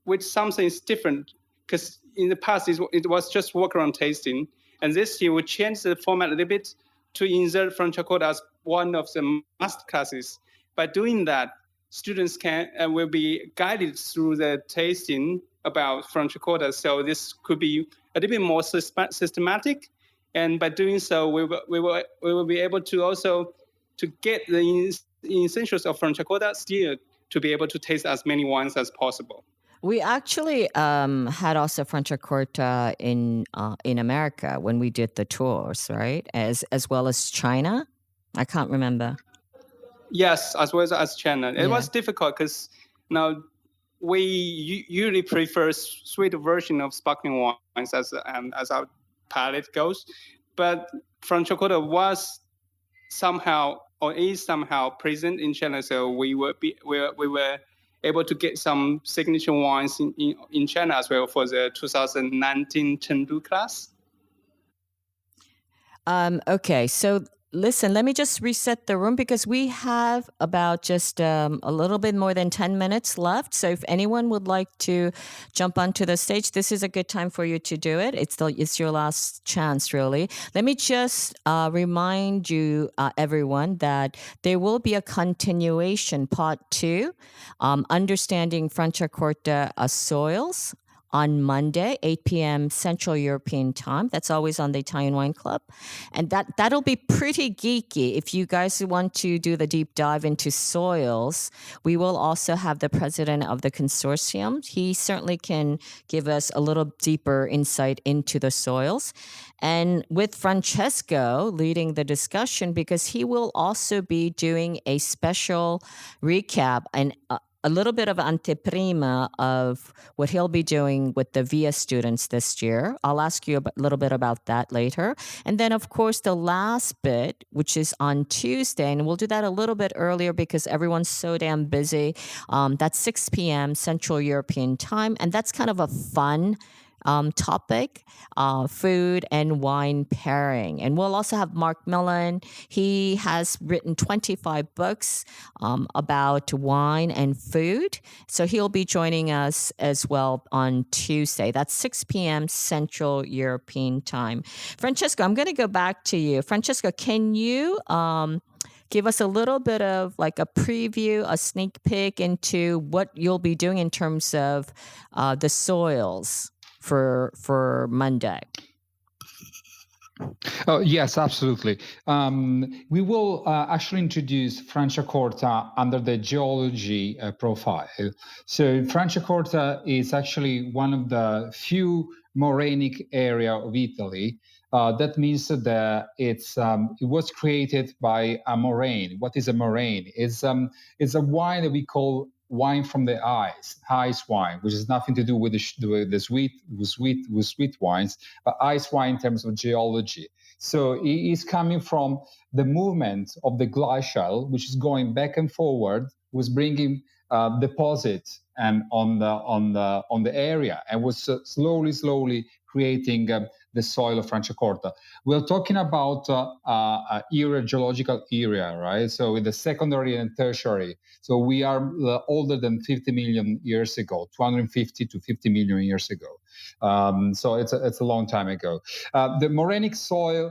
with something different, because in the past it was just work-around tasting, and this year we changed the format a little bit to insert Franciacorta as one of the master classes. By doing that, students will be guided through the tasting about Franciacorta. So this could be a little bit more systematic, and by doing so, we will be able to also to get the essentials of Franciacorta still to be able to taste as many wines as possible. We actually had also Franciacorta in America when we did the tours, right? As well as China. I can't remember. Yes, as well as China. It was difficult because now we usually prefer sweet version of sparkling wines as our palate goes, but Franciacorta was somehow or is somehow present in China, so we were able to get some signature wines in China as well for the 2019 Chengdu class. Okay, so listen, let me just reset the room because we have about just a little bit more than 10 minutes left. So if anyone would like to jump onto the stage, this is a good time for you to do it. It's your last chance, really. Let me just remind you, everyone, that there will be a continuation, part 2, Understanding Franciacorta Soils, on Monday, 8 p.m. Central European Time. That's always on the Italian Wine Club. And that'll be pretty geeky. If you guys want to do the deep dive into soils, we will also have the president of the consortium. He certainly can give us a little deeper insight into the soils. And with Francesco leading the discussion, because he will also be doing a special recap and a little bit of anteprima of what he'll be doing with the VIA students this year. I'll ask you a little bit about that later. And then, of course, the last bit, which is on Tuesday, and we'll do that a little bit earlier because everyone's so damn busy. That's 6 p.m. Central European Time, and that's kind of a fun topic, food and wine pairing. And we'll also have Mark Millen. He has written 25 books about wine and food. So he'll be joining us as well on Tuesday. That's 6 p.m. Central European Time. Francesco, I'm going to go back to you. Francesco, can you give us a little bit of like a preview, a sneak peek into what you'll be doing in terms of the soils for Monday? Oh, yes, absolutely. We will actually introduce Franciacorta under the geology profile. So Franciacorta is actually one of the few morainic area of Italy. That means that it was created by a moraine. What is a moraine? It's a wine that we call wine from the ice wine, which has nothing to do with the sweet wines, but ice wine in terms of geology. So it is coming from the movement of the glacial, which is going back and forward, was bringing deposits and on the area, and was slowly creating the soil of Franciacorta. We're talking about geological area, right? So in the secondary and tertiary. So we are older than 50 million years ago, 250 to 50 million years ago. So it's a long time ago. The morainic soil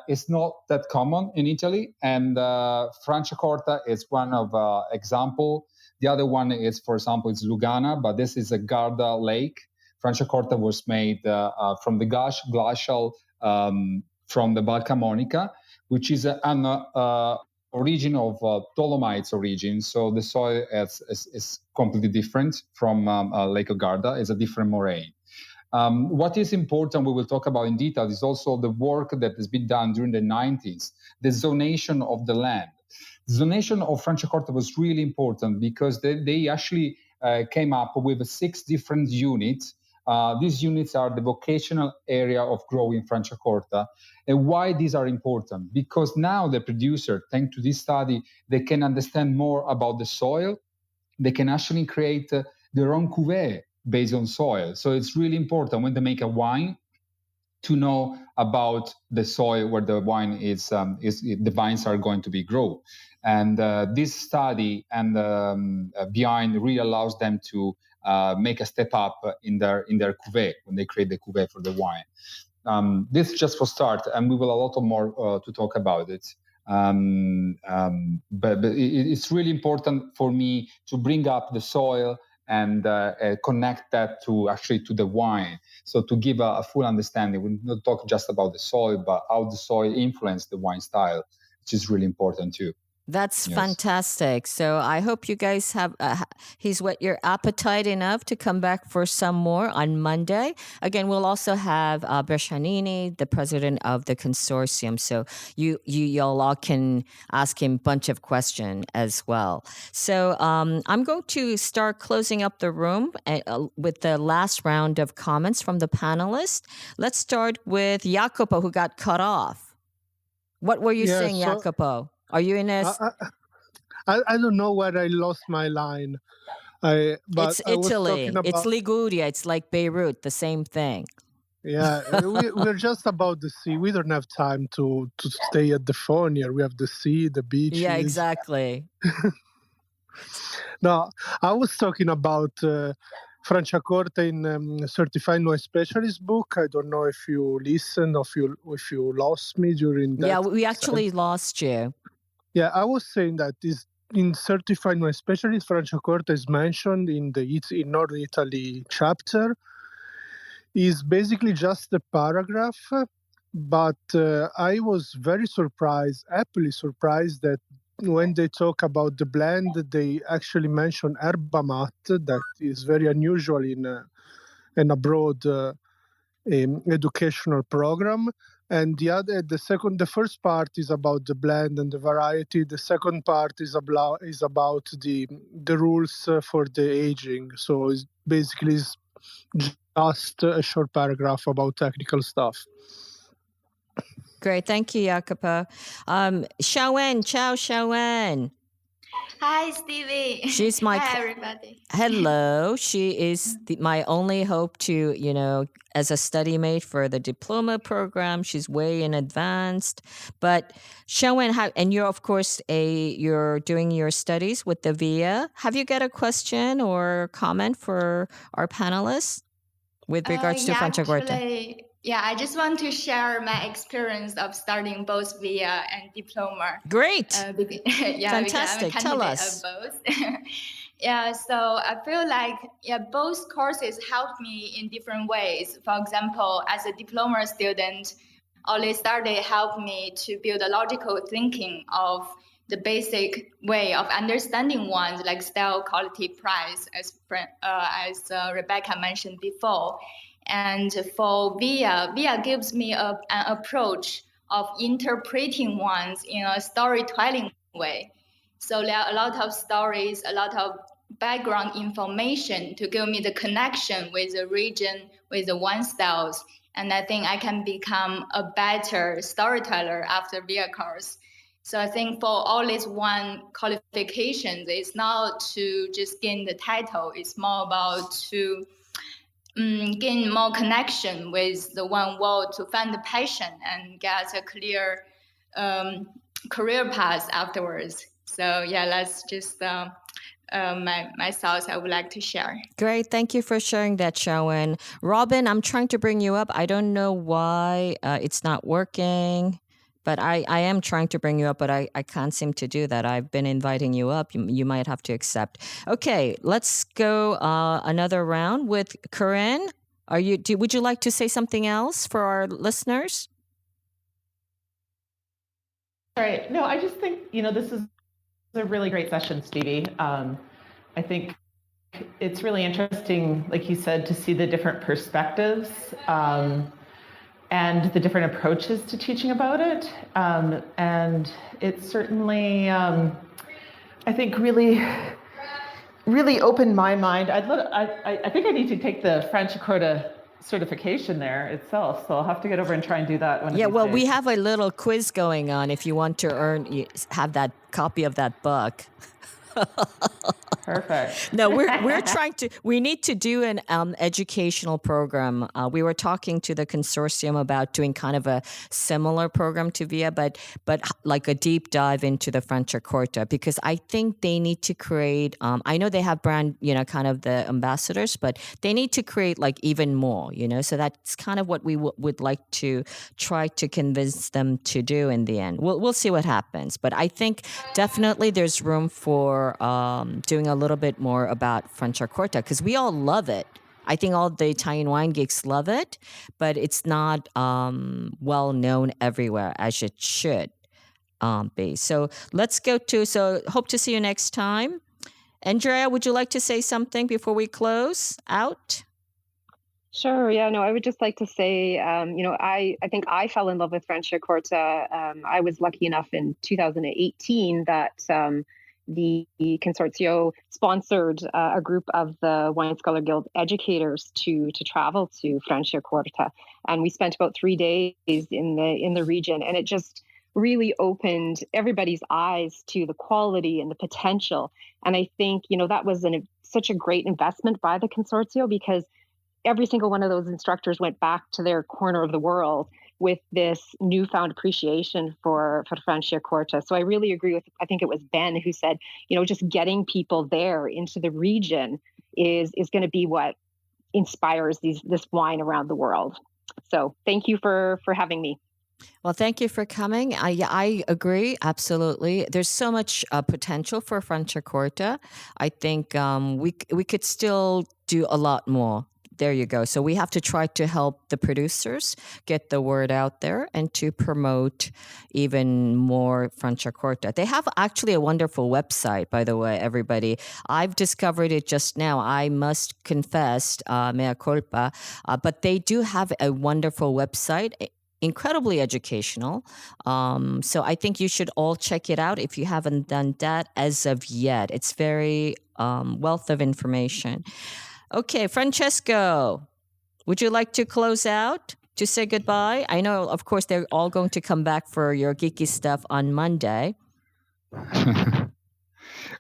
is not that common in Italy, and Franciacorta is one of example. The other one is, for example, it's Lugana, but this is a Garda lake. Franciacorta was made from the glacial from the Val Camonica, which is an origin of Dolomites origin. So the soil is completely different from Lake of Garda. It's a different moraine. What is important, we will talk about in detail, is also the work that has been done during the 90s, the zonation of the land. Zonation of Franciacorta was really important because they actually came up with 6 different units. These units are the vocational area of growing Franciacorta. And why these are important? Because now the producer, thanks to this study, they can understand more about the soil. They can actually create their own cuvée based on soil. So it's really important when they make a wine to know about the soil where the wine is the vines are going to be grown. And this study and behind really allows them to make a step up in their cuvée when they create the cuvée for the wine. This just for start, and we will a lot more to talk about it. But it's really important for me to bring up the soil and connect that to the wine. So to give a full understanding, we not talk just about the soil, but how the soil influenced the wine style, which is really important too. That's fantastic. So I hope you guys have, he's whet your appetite enough to come back for some more on Monday. Again, we'll also have Brescianini, the president of the consortium. So y'all all can ask him a bunch of questions as well. So I'm going to start closing up the room with the last round of comments from the panelists. Let's start with Jacopo, who got cut off. What were you saying, Jacopo? Are you in a... I don't know where I lost my line. But it's Italy. I was talking about... It's Liguria. It's like Beirut, the same thing. Yeah, we're just about the sea. We don't have time to stay at the phone here. We have the sea, the beaches. Yeah, exactly. No, I was talking about Franciacorta in Certified Wine Specialist book. I don't know if you listened or if you lost me during that. Yeah, we actually lost you. Yeah, I was saying that is in Certified Wine Specialist, Franciacorta is mentioned in the in North Italy chapter. Is basically just a paragraph, but I was very surprised, happily surprised that when they talk about the blend, they actually mention herba mate, that is very unusual in a broad educational program. And the first part is about the blend and the variety. The second part is about the rules for the aging. So it's basically just a short paragraph about technical stuff. Great, thank you, Jacopo. Xiaowen, ciao, Xiaowen. Hi, Stevie. She's my Hi, everybody. Hello. She is my only hope to, as a study mate for the diploma program. She's way in advanced. But Xiaowen, and you're, of course, you're doing your studies with the VIA. Have you got a question or comment for our panelists with regards to Franciacorta? Yeah, I just want to share my experience of starting both VIA and diploma. Great. Fantastic. Tell us. Of both. Yeah, so I feel like both courses helped me in different ways. For example, as a diploma student, Oli Starday helped me to build a logical thinking of the basic way of understanding wines, like style, quality, price, as Rebecca mentioned before. And for VIA gives me an approach of interpreting wines in a storytelling way. So there are a lot of stories, a lot of background information to give me the connection with the region, with the wine styles. And I think I can become a better storyteller after VIA course. So I think for all these wine qualifications, it's not to just gain the title. It's more about to gain more connection with the wine world, to find the passion and get a clear career path afterwards. So yeah, that's just my thoughts I would like to share. Great. Thank you for sharing that, Xiaowen. Robin, I'm trying to bring you up. I don't know why it's not working. But I am trying to bring you up, but I can't seem to do that. I've been inviting you up. You might have to accept. Okay, let's go another round with Corinne. Would you like to say something else for our listeners? All right. No, I just think, this is a really great session, Stevie. I think it's really interesting, like you said, to see the different perspectives and the different approaches to teaching about it. And it's certainly, I think, really opened my mind. I think I need to take the Franciacorta certification there itself, so I'll have to get over and try and do that one of these well, days. we have a little quiz going on if you want to have that copy of that book. Perfect. No, we need to do an educational program. We were talking to the consortium about doing kind of a similar program to VIA, but like a deep dive into the Franciacorta, because I think they need to create, I know they have brand, kind of the ambassadors, but they need to create like even more, so that's kind of what we would like to try to convince them to do in the end. We'll see what happens, but I think definitely there's room for doing a little bit more about Franciacorta, because we all love it. I think all the Italian wine geeks love it, but it's not well known everywhere as it should be. So let's go so hope to see you next time. Andrea, would you like to say something before we close out? Sure. Yeah, no, I would just like to say, I think I fell in love with Franciacorta. I was lucky enough in 2018 that the Consorzio sponsored a group of the Wine Scholar Guild educators to travel to Franciacorta, and we spent about 3 days in the region, and it just really opened everybody's eyes to the quality and the potential. And I think that was such a great investment by the Consorzio, because every single one of those instructors went back to their corner of the world with this newfound appreciation for Franciacorta. So I really agree with, I think it was Ben who said, just getting people there into the region is going to be what inspires this wine around the world. So thank you for having me. Well, thank you for coming. I agree, absolutely. There's so much potential for Franciacorta. I think we could still do a lot more. There you go. So we have to try to help the producers get the word out there and to promote even more Franciacorta. They have actually a wonderful website, by the way, everybody. I've discovered it just now. I must confess, mea culpa, but they do have a wonderful website, incredibly educational. So I think you should all check it out if you haven't done that as of yet. It's very wealth of information. Okay, Francesco, would you like to close out to say goodbye? I know, of course, they're all going to come back for your geeky stuff on Monday.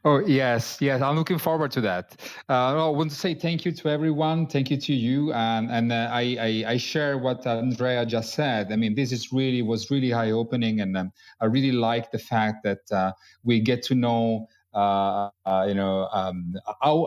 Oh, yes. I'm looking forward to that. I want to say thank you to everyone. Thank you to you. And I share what Andrea just said. I mean, this was really eye-opening. And I really like the fact that we get to know how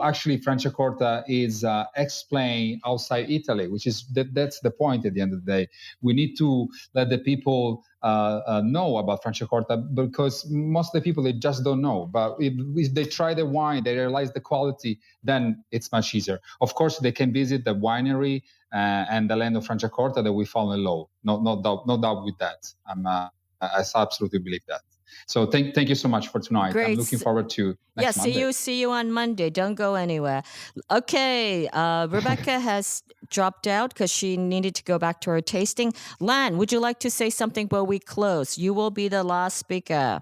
actually Franciacorta is explained outside Italy, which is that's the point at the end of the day. We need to let the people know about Franciacorta, because most of the people, they just don't know. But if they try the wine, they realize the quality, then it's much easier. Of course, they can visit the winery and the land of Franciacorta that we fall in love. No doubt with that. I absolutely believe that. So thank you so much for tonight. Great. I'm looking forward to next Monday. See you on Monday. Don't go anywhere. Okay, Rebecca has dropped out because she needed to go back to her tasting. Lan, would you like to say something before we close? You will be the last speaker.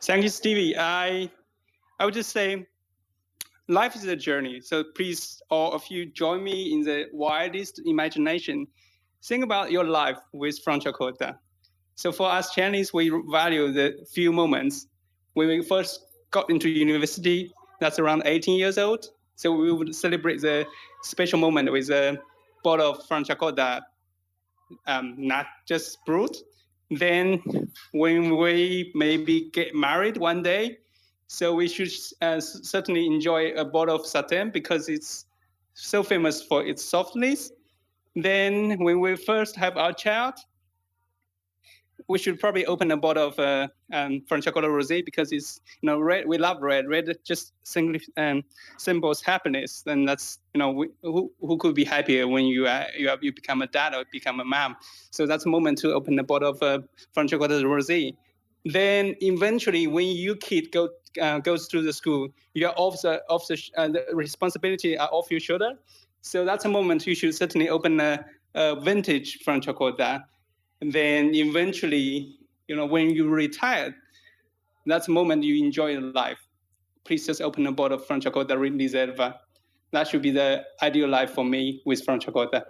Thank you, Stevie. I would just say life is a journey. So please, all of you, join me in the wildest imagination. Think about your life with Franciacorta. So for us Chinese, we value the few moments. When we first got into university, that's around 18 years old. So we would celebrate the special moment with a bottle of Franciacorta, not just brut. Then when we maybe get married one day, so we should certainly enjoy a bottle of Satin because it's so famous for its softness. Then when we first have our child, we should probably open a bottle of Franciacorta Rosé because it's red. We love red. Red just symbols happiness, and that's who could be happier when you become a dad or become a mom. So that's a moment to open a bottle of Franciacorta Rosé. Then eventually, when you kid goes through the school, you are the responsibility are off your shoulder. So that's a moment you should certainly open a vintage Franciacorta. And then eventually, when you retire, that's the moment you enjoy life. Please just open a bottle of Franciacorta Riserva. That should be the ideal life for me with Franciacorta.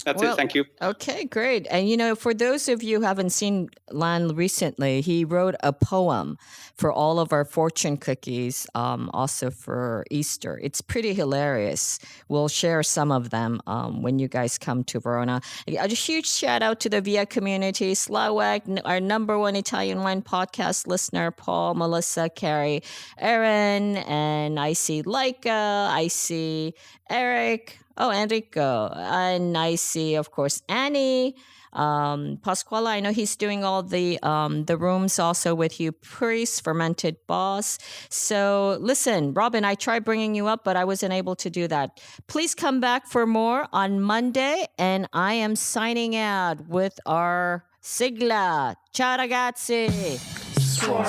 That's it. Thank you. Okay, great. And for those of you who haven't seen Lan recently, he wrote a poem for all of our fortune cookies, also for Easter. It's pretty hilarious. We'll share some of them when you guys come to Verona. A huge shout out to the VIA community, Slawek, our number one Italian wine podcast listener, Paul, Melissa, Carrie, Erin, and I see Laika, I see Eric. Oh, Enrico. And I see, of course, Annie. Pasquale, I know he's doing all the rooms also with you, Priest, Fermented Boss. So listen, Robin, I tried bringing you up, but I wasn't able to do that. Please come back for more on Monday. And I am signing out with our sigla. Ciao, ragazzi. Swirl.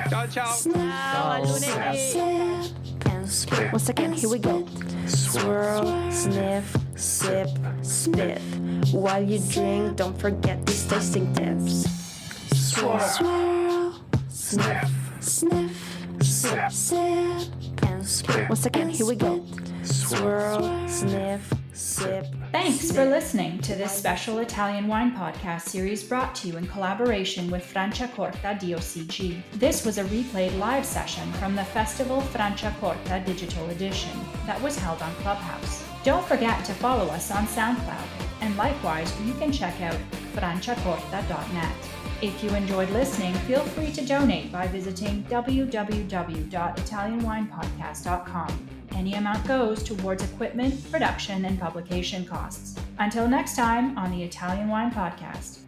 Ciao, ciao. Ciao, lunedì. And spit. Once again, here we go. Swirl, sniff, sip, spiff. While you drink, don't forget these tasting tips. Swirl, sniff, sip, and spit. Once again, here we go. Swirl, sniff, sip. Thanks for listening to this special Italian wine podcast series brought to you in collaboration with Franciacorta DOCG. This was a replayed live session from the Festival Franciacorta Digital Edition that was held on Clubhouse. Don't forget to follow us on SoundCloud, and likewise, you can check out franciacorta.net. If you enjoyed listening, feel free to donate by visiting www.italianwinepodcast.com. Any amount goes towards equipment, production, and publication costs. Until next time on the Italian Wine Podcast.